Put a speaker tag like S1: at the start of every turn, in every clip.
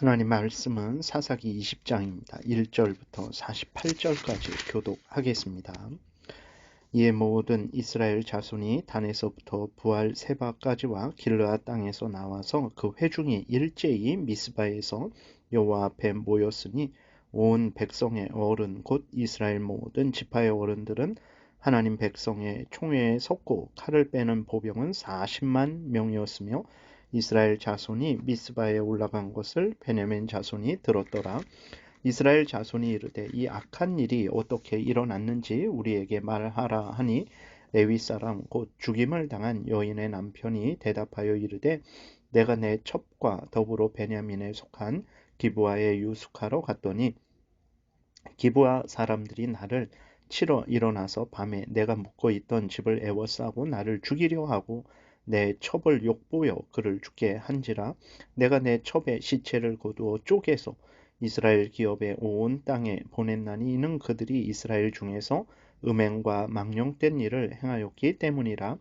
S1: 하나님 말씀은 사사기 20장입니다. 1절부터 48절까지 교독하겠습니다. 이에 모든 이스라엘 자손이 단에서부터 부할 세바까지와 길르앗 땅에서 나와서 그 회중이 일제히 미스바에서 여호와 앞에 모였으니 온 백성의 어른 곧 이스라엘 모든 지파의 어른들은 하나님 백성의 총회에 섰고 칼을 빼는 보병은 40만 명이었으며 이스라엘 자손이 미스바에 올라간 것을 베냐민 자손이 들었더라. 이스라엘 자손이 이르되 이 악한 일이 어떻게 일어났는지 우리에게 말하라 하니 레위 사람 곧 죽임을 당한 여인의 남편이 대답하여 이르되 내가 내 첩과 더불어 베냐민에 속한 기브아에 유숙하러 갔더니 기브아 사람들이 나를 치러 일어나서 밤에 내가 묵고 있던 집을 에워싸고 나를 죽이려 하고 내 첩을 욕보여 그를 죽게 한지라. 내가 내 첩의 시체를 거두어 쪼개서 이스라엘 기업의 온 땅에 보냈나니 이는 그들이 이스라엘 중에서 음행과 망령된 일을 행하였기 때문이라.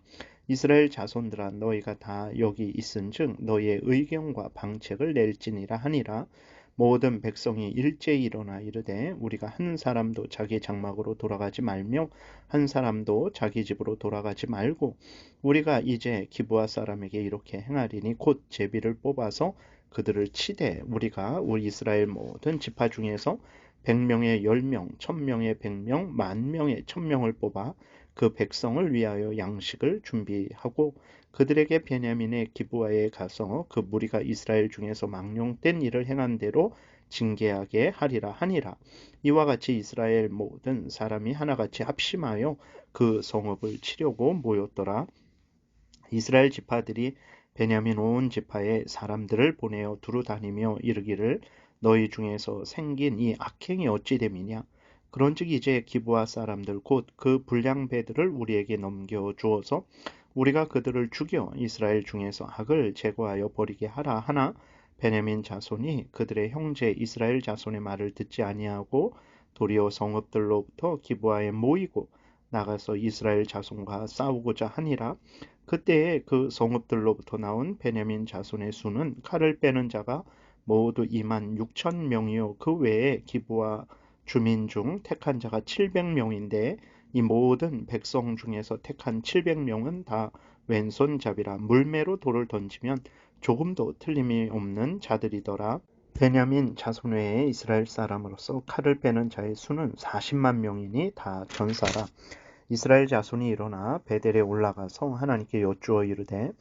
S1: 이스라엘 자손들아 너희가 다 여기 있은즉 너희의 의견과 방책을 낼지니라 하니라. 모든 백성이 일제히 일어나 이르되 우리가 한 사람도 자기 장막으로 돌아가지 말며 한 사람도 자기 집으로 돌아가지 말고 우리가 이제 기브아 사람에게 이렇게 행하리니 곧 제비를 뽑아서 그들을 치되 우리가 우리 이스라엘 모든 지파 중에서 100명의 10명, 1000명의 100명, 10,000명의 1000명을 뽑아 그 백성을 위하여 양식을 준비하고 그들에게 베냐민의 기브아에 가서 그 무리가 이스라엘 중에서 망령된 일을 행한 대로 징계하게 하리라 하니라. 이와 같이 이스라엘 모든 사람이 하나같이 합심하여 그 성읍을 치려고 모였더라. 이스라엘 지파들이 베냐민 온 지파에 사람들을 보내어 두루 다니며 이르기를 너희 중에서 생긴 이 악행이 어찌 됨이냐. 그런즉 이제 기브아 사람들 곧 그 불량배들을 우리에게 넘겨 주어서 우리가 그들을 죽여 이스라엘 중에서 악을 제거하여 버리게 하라 하나 베냐민 자손이 그들의 형제 이스라엘 자손의 말을 듣지 아니하고 도리어 성읍들로부터 기브아에 모이고 나가서 이스라엘 자손과 싸우고자 하니라. 그때에 그 성읍들로부터 나온 베냐민 자손의 수는 칼을 빼는 자가 모두 2만 6천 명이요 그 외에 기브아 주민 중 택한 자가 700명인데 이 모든 백성 중에서 택한 700명은 다 왼손잡이라 물매로 돌을 던지면 조금도 틀림이 없는 자들이더라. 베냐민 자손 외에 이스라엘 사람으로서 칼을 빼는 자의 수는 40만 명이니 다 전사라. 이스라엘 자손이 일어나 베델에 올라가서 하나님께 여쭈어 이르되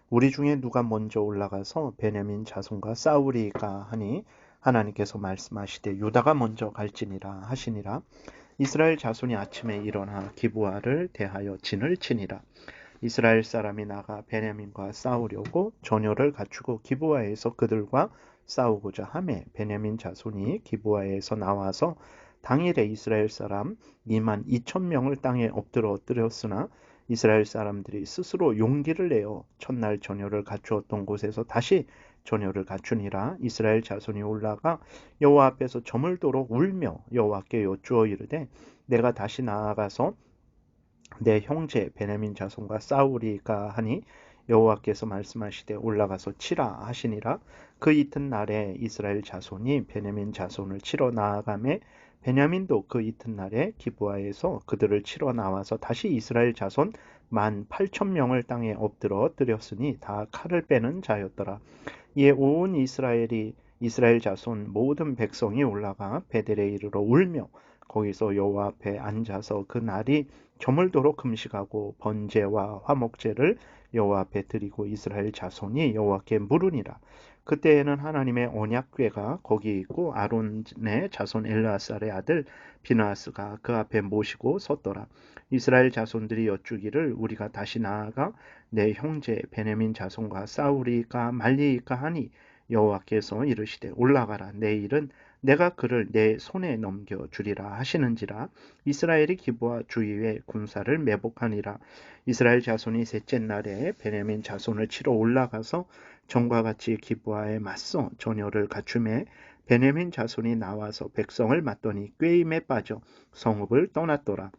S1: 우리 중에 누가 먼저 올라가서 베냐민 자손과 싸우리까 하니 하나님께서 말씀하시되 유다가 먼저 갈지니라 하시니라. 이스라엘 자손이 아침에 일어나 기브아를 대하여 진을 치니라. 이스라엘 사람이 나가 베냐민과 싸우려고 전열을 갖추고 기브아에서 그들과 싸우고자 하매 베냐민 자손이 기브아에서 나와서 당일에 이스라엘 사람 2만 2천 명을 땅에 엎드렸으나 이스라엘 사람들이 스스로 용기를 내어 첫날 전열을 갖추었던 곳에서 다시 전열을 갖추니라. 이스라엘 자손이 올라가 여호와 앞에서 저물도록 울며 여호와께 여쭈어 이르되 내가 다시 나아가서 내 형제 베냐민 자손과 싸우리까 하니 여호와께서 말씀하시되 올라가서 치라 하시니라. 그 이튿날에 이스라엘 자손이 베냐민 자손을 치러 나아가매 베냐민도 그 이튿날에 기브아에서 그들을 치러 나와서 다시 이스라엘 자손 18,000명을 땅에 엎드렸으니 다 칼을 빼는 자였더라. 이에 온 이스라엘 자손 모든 백성이 올라가 베델에 이르러 울며 거기서 여호와 앞에 앉아서 그 날이 저물도록 금식하고 번제와 화목제를 여호와 앞에 드리고 이스라엘 자손이 여호와께 물으니라. 그때에는 하나님의 언약궤가 거기 있고 아론의 자손 엘르아살의 아들 비나스가 그 앞에 모시고 섰더라. 이스라엘 자손들이 여쭈기를 우리가 다시 나아가 내 형제 베냐민 자손과 싸우리까 말리까 하니 여호와께서 이르시되 올라가라. 내일은 내가 그를 내 손에 넘겨주리라 하시는지라. 이스라엘이 기브아 주위에 군사를 매복하니라. 이스라엘 자손이 셋째 날에 베냐민 자손을 치러 올라가서 전과 같이 기브아에 맞서 전열을 갖추매 베냐민 자손이 나와서 백성을 맞더니 꾀임에 빠져 성읍을 떠났더라.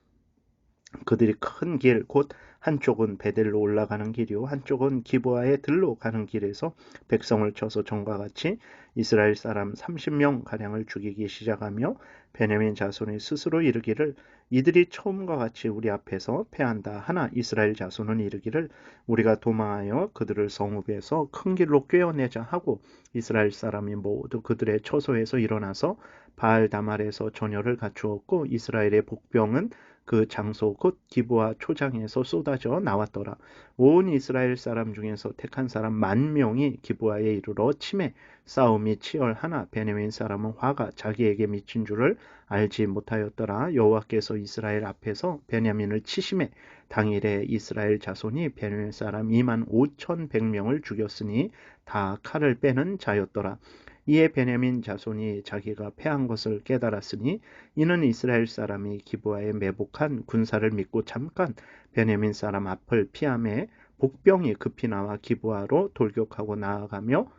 S1: 그들이 큰 길, 곧 한쪽은 베델로 올라가는 길이요 한쪽은 기브아의 들로 가는 길에서 백성을 쳐서 전과 같이 이스라엘 사람 30명 가량을 죽이기 시작하며 베냐민 자손이 스스로 이르기를 이들이 처음과 같이 우리 앞에서 패한다 하나 이스라엘 자손은 이르기를 우리가 도망하여 그들을 성읍에서 큰 길로 꿰어내자 하고 이스라엘 사람이 모두 그들의 처소에서 일어나서 바알 다말에서 전열을 갖추었고 이스라엘의 복병은 그 장소 곧 기브아 초장에서 쏟아져 나왔더라. 온 이스라엘 사람 중에서 택한 사람 10,000명이 기브아에 이르러 치매 싸움이 치열하나 베냐민 사람은 화가 자기에게 미친 줄을 알지 못하였더라. 여호와께서 이스라엘 앞에서 베냐민을 치심에 당일에 이스라엘 자손이 베냐민 사람 25,100명을 죽였으니 다 칼을 빼는 자였더라. 이에 베냐민 자손이 자기가 패한 것을 깨달았으니 이는 이스라엘 사람이 기브아에 매복한 군사를 믿고 잠깐 베냐민 사람 앞을 피함에 복병이 급히 나와 기브아로 돌격하고 나아가며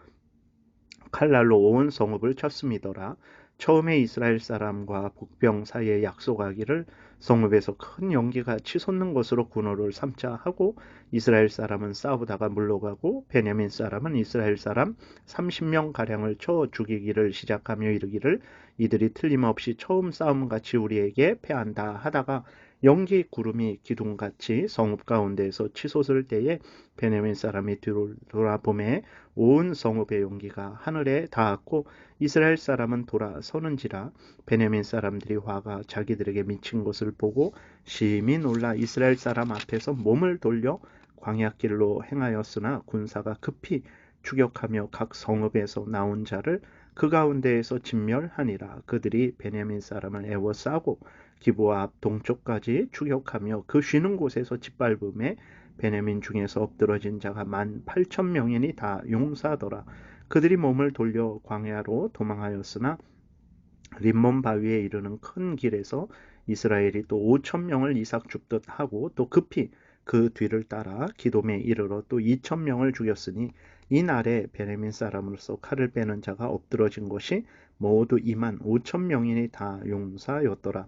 S1: 칼날로 온 성읍을 쳤음이더라. 처음에 이스라엘 사람과 복병 사이에 약속하기를 성읍에서 큰 연기가 치솟는 것으로 군호를 삼자 하고 이스라엘 사람은 싸우다가 물러가고 베냐민 사람은 이스라엘 사람 30명 가량을 쳐 죽이기를 시작하며 이르기를 이들이 틀림없이 처음 싸움같이 우리에게 패한다 하다가 연기 구름이 기둥같이 성읍 가운데에서 치솟을 때에 베냐민 사람이 뒤로 돌아보매 온 성읍의 연기가 하늘에 닿았고 이스라엘 사람은 돌아서는지라 베냐민 사람들이 화가 자기들에게 미친 것을 보고 심히 놀라 이스라엘 사람 앞에서 몸을 돌려 광야길로 행하였으나 군사가 급히 추격하며 각 성읍에서 나온 자를 그 가운데에서 진멸하니라. 그들이 베냐민 사람을 애워싸고 기브아 앞 동쪽까지 추격하며 그 쉬는 곳에서 짓밟음에 베냐민 중에서 엎드러진 자가 18,000명이니 다 용사더라. 그들이 몸을 돌려 광야로 도망하였으나 림몬 바위에 이르는 큰 길에서 이스라엘이 또 5,000명을 이삭 죽듯 하고 또 급히 그 뒤를 따라 기돔에 이르러 또 2,000명을 죽였으니 이 날에 베냐민 사람으로서 칼을 빼는 자가 엎드러진 것이 모두 25,000명이니 다 용사였더라.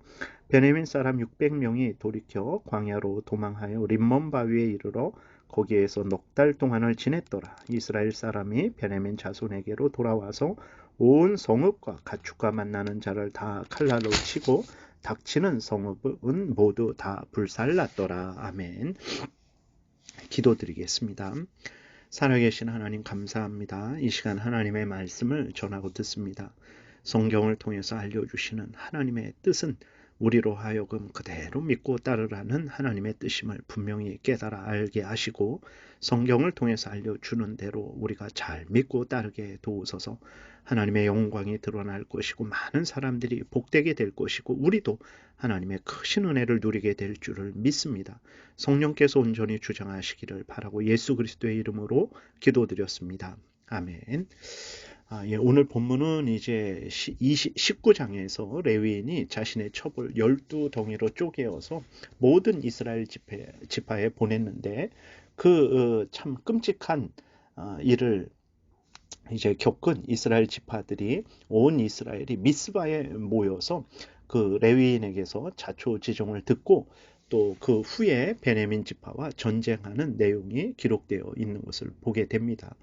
S1: 베냐민 사람 600명이 돌이켜 광야로 도망하여 림몬 바위에 이르러 거기에서 넉 달 동안을 지냈더라. 이스라엘 사람이 베냐민 자손에게로 돌아와서 온 성읍과 가축과 만나는 자를 다 칼날로 치고 닥치는 성읍은 모두 다 불살랐더라. 아멘. 기도드리겠습니다. 살아계신 하나님 감사합니다. 이 시간 하나님의 말씀을 전하고 듣습니다. 성경을 통해서 알려주시는 하나님의 뜻은 우리로 하여금 그대로 믿고 따르라는 하나님의 뜻임을 분명히 깨달아 알게 하시고 성경을 통해서 알려주는 대로 우리가 잘 믿고 따르게 도우소서. 하나님의 영광이 드러날 것이고 많은 사람들이 복되게 될 것이고 우리도 하나님의 크신 은혜를 누리게 될 줄을 믿습니다. 성령께서 온전히 주장하시기를 바라고 예수 그리스도의 이름으로 기도드렸습니다. 아멘. 오늘 본문은 이제 19장에서 레위인이 자신의 첩을 12덩이로 쪼개어서 모든 이스라엘 지파에 보냈는데 그 참 끔찍한 일을 이제 겪은 이스라엘 지파들이 온 이스라엘이 미스바에 모여서 그 레위인에게서 자초지종을 듣고 또 그 후에 베냐민 지파와 전쟁하는 내용이 기록되어 있는 것을 보게 됩니다.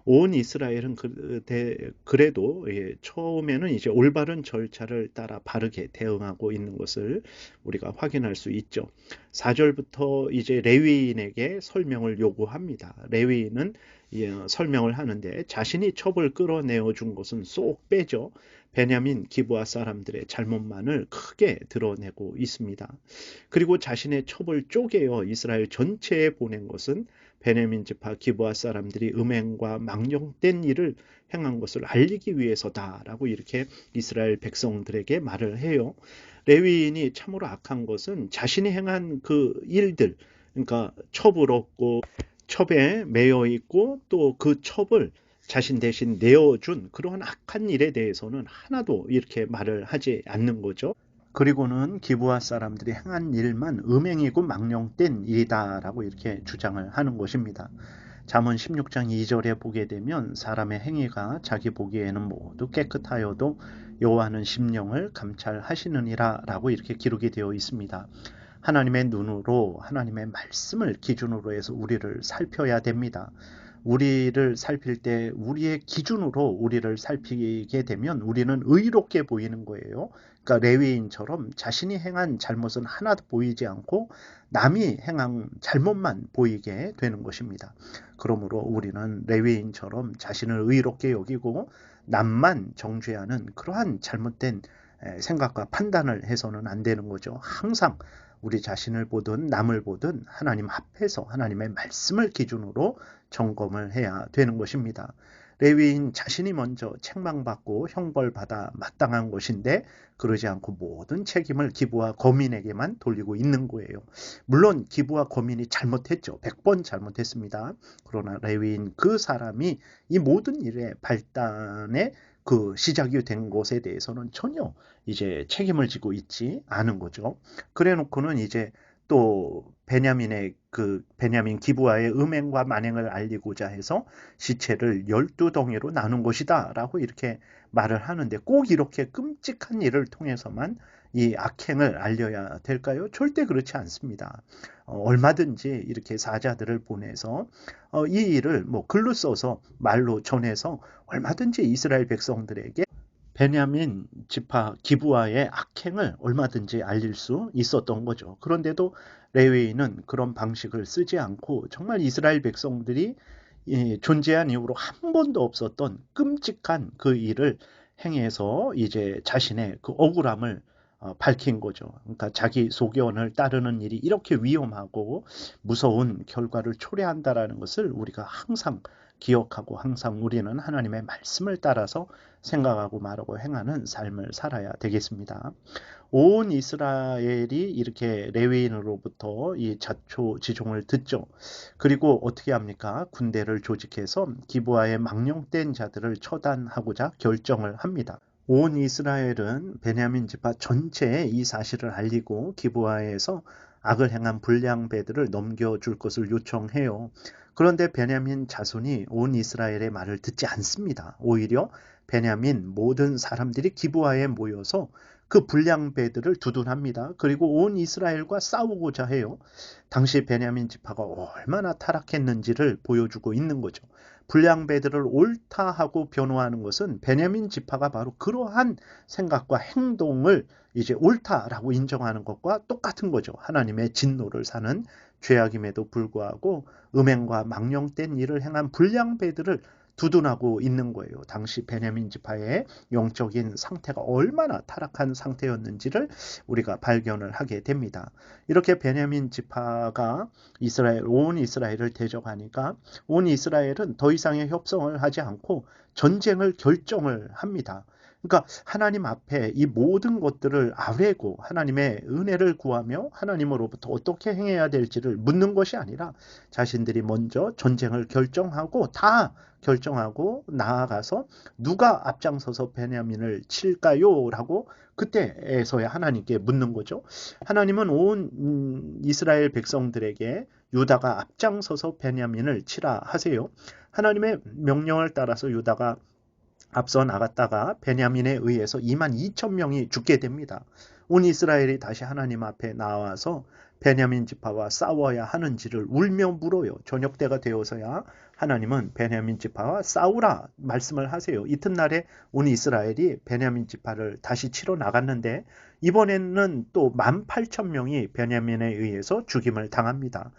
S1: 온 이스라엘은 그래도 처음에는 이제 올바른 절차를 따라 바르게 대응하고 있는 것을 우리가 확인할 수 있죠. 4절부터 이제 레위인에게 설명을 요구합니다. 레위인은 설명을 하는데 자신이 첩을 끌어내어 준 것은 쏙 빼죠. 베냐민 기브아 사람들의 잘못만을 크게 드러내고 있습니다. 그리고 자신의 첩을 쪼개어 이스라엘 전체에 보낸 것은 베냐민 지파 기브아 사람들이 음행과 망령된 일을 행한 것을 알리기 위해서다라고 이렇게 이스라엘 백성들에게 말을 해요. 레위인이 참으로 악한 것은 자신이 행한 그 일들, 그러니까 첩을 얻고 첩에 매여 있고 또 그 첩을 자신 대신 내어준 그러한 악한 일에 대해서는 하나도 이렇게 말을 하지 않는 거죠. 그리고는 기브아 사람들이 행한 일만 음행이고 망령된 일이다라고 이렇게 주장을 하는 것입니다. 잠언 16장 2절에 보게 되면 사람의 행위가 자기 보기에는 모두 깨끗하여도 여호와는 심령을 감찰하시느니라 라고 이렇게 기록이 되어 있습니다. 하나님의 눈으로 하나님의 말씀을 기준으로 해서 우리를 살펴야 됩니다. 우리를 살필 때 우리의 기준으로 우리를 살피게 되면 우리는 의롭게 보이는 거예요. 그러니까 레위인처럼 자신이 행한 잘못은 하나도 보이지 않고 남이 행한 잘못만 보이게 되는 것입니다. 그러므로 우리는 레위인처럼 자신을 의롭게 여기고 남만 정죄하는 그러한 잘못된 생각과 판단을 해서는 안 되는 거죠. 항상 우리 자신을 보든 남을 보든 하나님 앞에서 하나님의 말씀을 기준으로 점검을 해야 되는 것입니다. 레위인 자신이 먼저 책망받고 형벌받아 마땅한 것인데 그러지 않고 모든 책임을 기부와 거민에게만 돌리고 있는 거예요. 물론 기부와 거민이 잘못했죠. 100번 잘못했습니다. 그러나 레위인 그 사람이 이 모든 일의 발단에 그 시작이 된 것에 대해서는 전혀 이제 책임을 지고 있지 않은 거죠. 그래 놓고는 이제 또 베냐민 기브아의 음행과 만행을 알리고자 해서 시체를 12덩이로 나눈 것이다 라고 이렇게 말을 하는데 꼭 이렇게 끔찍한 일을 통해서만 이 악행을 알려야 될까요? 절대 그렇지 않습니다. 얼마든지 이렇게 사자들을 보내서 이 일을 뭐 글로 써서 말로 전해서 얼마든지 이스라엘 백성들에게 베냐민 지파 기브아의 악행을 얼마든지 알릴 수 있었던 거죠. 그런데도 레위인은 그런 방식을 쓰지 않고 정말 이스라엘 백성들이 존재한 이후로 한 번도 없었던 끔찍한 그 일을 행해서 이제 자신의 그 억울함을 밝힌 거죠. 그러니까 자기 소견을 따르는 일이 이렇게 위험하고 무서운 결과를 초래한다라는 것을 우리가 항상 기억하고 항상 우리는 하나님의 말씀을 따라서 생각하고 말하고 행하는 삶을 살아야 되겠습니다. 온 이스라엘이 이렇게 레위인으로부터 이 자초지종을 듣죠. 그리고 어떻게 합니까? 군대를 조직해서 기브아의 망령된 자들을 처단하고자 결정을 합니다. 온 이스라엘은 베냐민 지파 전체에 이 사실을 알리고 기브아에서 악을 행한 불량배들을 넘겨줄 것을 요청해요. 그런데 베냐민 자손이 온 이스라엘의 말을 듣지 않습니다. 오히려 베냐민 모든 사람들이 기브아에 모여서 그 불량배들을 두둔합니다. 그리고 온 이스라엘과 싸우고자 해요. 당시 베냐민 지파가 얼마나 타락했는지를 보여주고 있는 거죠. 불량배들을 옳다 하고 변호하는 것은 베냐민 지파가 바로 그러한 생각과 행동을 이제 옳다라고 인정하는 것과 똑같은 거죠. 하나님의 진노를 사는 죄악임에도 불구하고 음행과 망령된 일을 행한 불량배들을 두둔하고 있는 거예요. 당시 베냐민 지파의 영적인 상태가 얼마나 타락한 상태였는지를 우리가 발견을 하게 됩니다. 이렇게 베냐민 지파가 온 이스라엘을 대적하니까 온 이스라엘은 더 이상의 협상을 하지 않고 전쟁을 결정을 합니다. 그러니까 하나님 앞에 이 모든 것들을 아뢰고 하나님의 은혜를 구하며 하나님으로부터 어떻게 행해야 될지를 묻는 것이 아니라 자신들이 먼저 전쟁을 결정하고 나아가서 누가 앞장서서 베냐민을 칠까요? 라고 그때에서야 하나님께 묻는 거죠. 하나님은 온 이스라엘 백성들에게 유다가 앞장서서 베냐민을 치라 하세요. 하나님의 명령을 따라서 유다가 앞서 나갔다가 베냐민에 의해서 22,000명이 죽게 됩니다. 온 이스라엘이 다시 하나님 앞에 나와서 베냐민 지파와 싸워야 하는지를 울며 물어요. 저녁 때가 되어서야 하나님은 베냐민 지파와 싸우라 말씀을 하세요. 이튿날에 온 이스라엘이 베냐민 지파를 다시 치러 나갔는데 이번에는 또 18,000명이 베냐민에 의해서 죽임을 당합니다.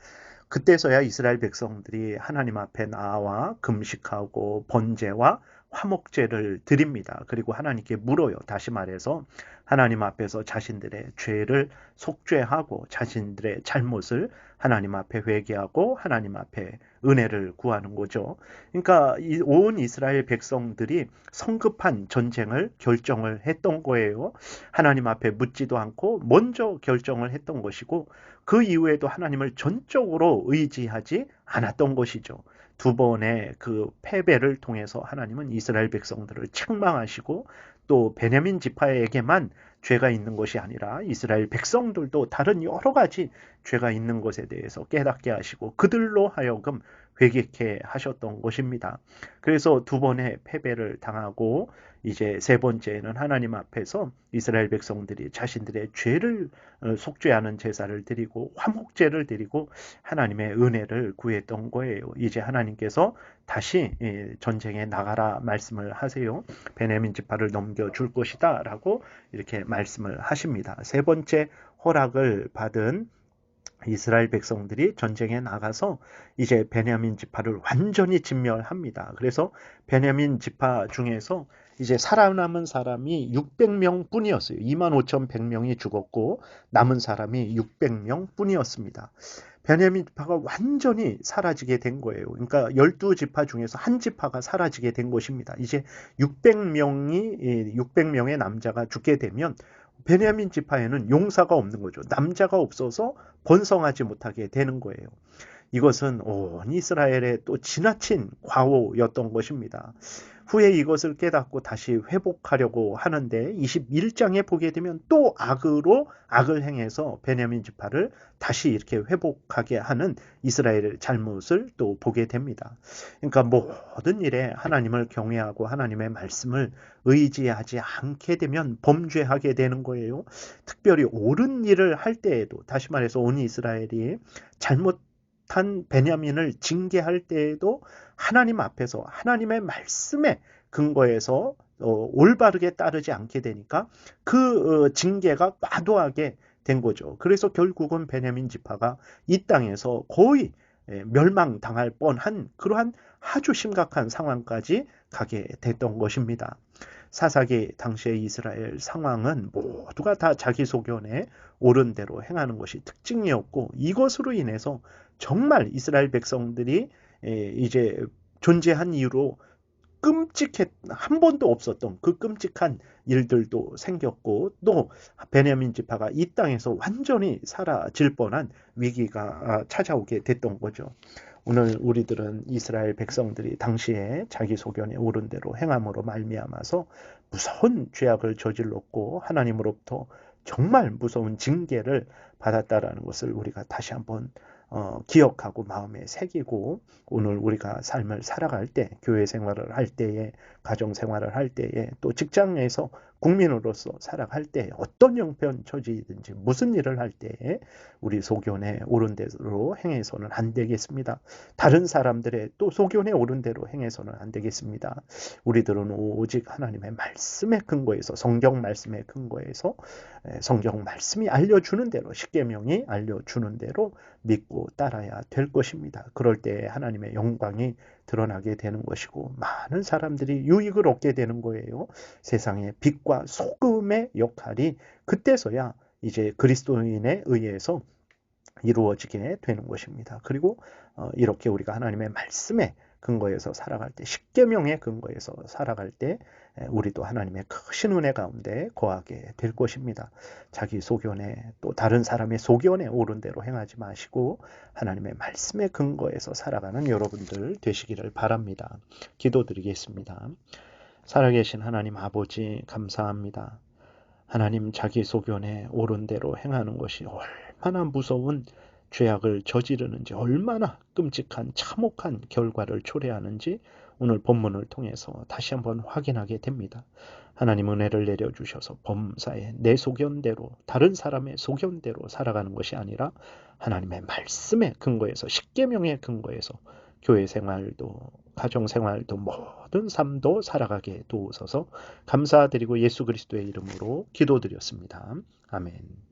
S1: 그때서야 이스라엘 백성들이 하나님 앞에 나와 금식하고 번제와 화목제를 드립니다. 그리고 하나님께 물어요. 다시 말해서 하나님 앞에서 자신들의 죄를 속죄하고 자신들의 잘못을 하나님 앞에 회개하고 하나님 앞에 은혜를 구하는 거죠. 그러니까 온 이스라엘 백성들이 성급한 전쟁을 결정을 했던 거예요. 하나님 앞에 묻지도 않고 먼저 결정을 했던 것이고 그 이후에도 하나님을 전적으로 의지하지 않았던 것이죠. 두 번의 그 패배를 통해서 하나님은 이스라엘 백성들을 책망하시고 또 베냐민 지파에게만 죄가 있는 것이 아니라 이스라엘 백성들도 다른 여러 가지 죄가 있는 것에 대해서 깨닫게 하시고 그들로 하여금 회개케 하셨던 것입니다. 그래서 두 번의 패배를 당하고 이제 세 번째는 하나님 앞에서 이스라엘 백성들이 자신들의 죄를 속죄하는 제사를 드리고 화목제를 드리고 하나님의 은혜를 구했던 거예요. 이제 하나님께서 다시 전쟁에 나가라 말씀을 하세요. 베냐민 지파를 넘겨줄 것이다 라고 이렇게 말씀을 하십니다. 세 번째 허락을 받은 이스라엘 백성들이 전쟁에 나가서 이제 베냐민 지파를 완전히 진멸합니다. 그래서 베냐민 지파 중에서 이제 살아남은 사람이 600명 뿐이었어요. 25,100명이 죽었고 남은 사람이 600명 뿐이었습니다. 베냐민 지파가 완전히 사라지게 된 거예요. 그러니까 12지파 중에서 한 지파가 사라지게 된 것입니다. 이제 600명의 남자가 죽게 되면 베냐민 지파에는 용사가 없는 거죠. 남자가 없어서 번성하지 못하게 되는 거예요. 이것은 온 이스라엘의 또 지나친 과오였던 것입니다. 후에 이것을 깨닫고 다시 회복하려고 하는데 21장에 보게 되면 또 악을 행해서 베냐민 지파를 다시 이렇게 회복하게 하는 이스라엘의 잘못을 또 보게 됩니다. 그러니까 모든 일에 하나님을 경외하고 하나님의 말씀을 의지하지 않게 되면 범죄하게 되는 거예요. 특별히 옳은 일을 할 때에도 다시 말해서 온 이스라엘이 잘못한 베냐민을 징계할 때에도 하나님 앞에서 하나님의 말씀에 근거해서 올바르게 따르지 않게 되니까 그 징계가 과도하게 된 거죠. 그래서 결국은 베냐민 지파가 이 땅에서 거의 멸망당할 뻔한 그러한 아주 심각한 상황까지 가게 됐던 것입니다. 사사기 당시의 이스라엘 상황은 모두가 다 자기 소견에 옳은 대로 행하는 것이 특징이었고 이것으로 인해서 정말 이스라엘 백성들이 이제 존재한 이유로 한 번도 없었던 그 끔찍한 일들도 생겼고 또 베냐민 지파가 이 땅에서 완전히 사라질 뻔한 위기가 찾아오게 됐던 거죠. 오늘 우리들은 이스라엘 백성들이 당시에 자기 소견에 옳은 대로 행함으로 말미암아서 무서운 죄악을 저질렀고 하나님으로부터 정말 무서운 징계를 받았다라는 것을 우리가 다시 한번 기억하고 마음에 새기고 오늘 우리가 삶을 살아갈 때 교회 생활을 할 때에 가정 생활을 할 때에 또 직장에서 국민으로서 살아갈 때 어떤 형편처지든지 무슨 일을 할 때에 우리 소견에 옳은 대로 행해서는 안 되겠습니다. 다른 사람들의 또 소견에 옳은 대로 행해서는 안 되겠습니다. 우리들은 오직 하나님의 말씀에 근거해서 성경 말씀에 근거해서 성경 말씀이 알려주는 대로 십계명이 알려주는 대로 믿고 따라야 될 것입니다. 그럴 때 하나님의 영광이 드러나게 되는 것이고 많은 사람들이 유익을 얻게 되는 거예요. 세상의 빛과 소금의 역할이 그때서야 이제 그리스도인에 의해서 이루어지게 되는 것입니다. 그리고 이렇게 우리가 하나님의 말씀에 근거해서 살아갈 때 십계명에 근거해서 살아갈 때 우리도 하나님의 크신 은혜 가운데 거하게 될 것입니다. 자기 소견에 또 다른 사람의 소견에 옳은 대로 행하지 마시고 하나님의 말씀에 근거해서 살아가는 여러분들 되시기를 바랍니다. 기도드리겠습니다. 살아계신 하나님 아버지 감사합니다. 하나님 자기 소견에 옳은 대로 행하는 것이 얼마나 무서운 죄악을 저지르는지 얼마나 끔찍한 참혹한 결과를 초래하는지 오늘 본문을 통해서 다시 한번 확인하게 됩니다. 하나님 은혜를 내려주셔서 범사에 내 소견대로 다른 사람의 소견대로 살아가는 것이 아니라 하나님의 말씀에 근거해서 십계명에 근거해서 교회 생활도 가정 생활도 모든 삶도 살아가게 도우소서 감사드리고 예수 그리스도의 이름으로 기도드렸습니다. 아멘.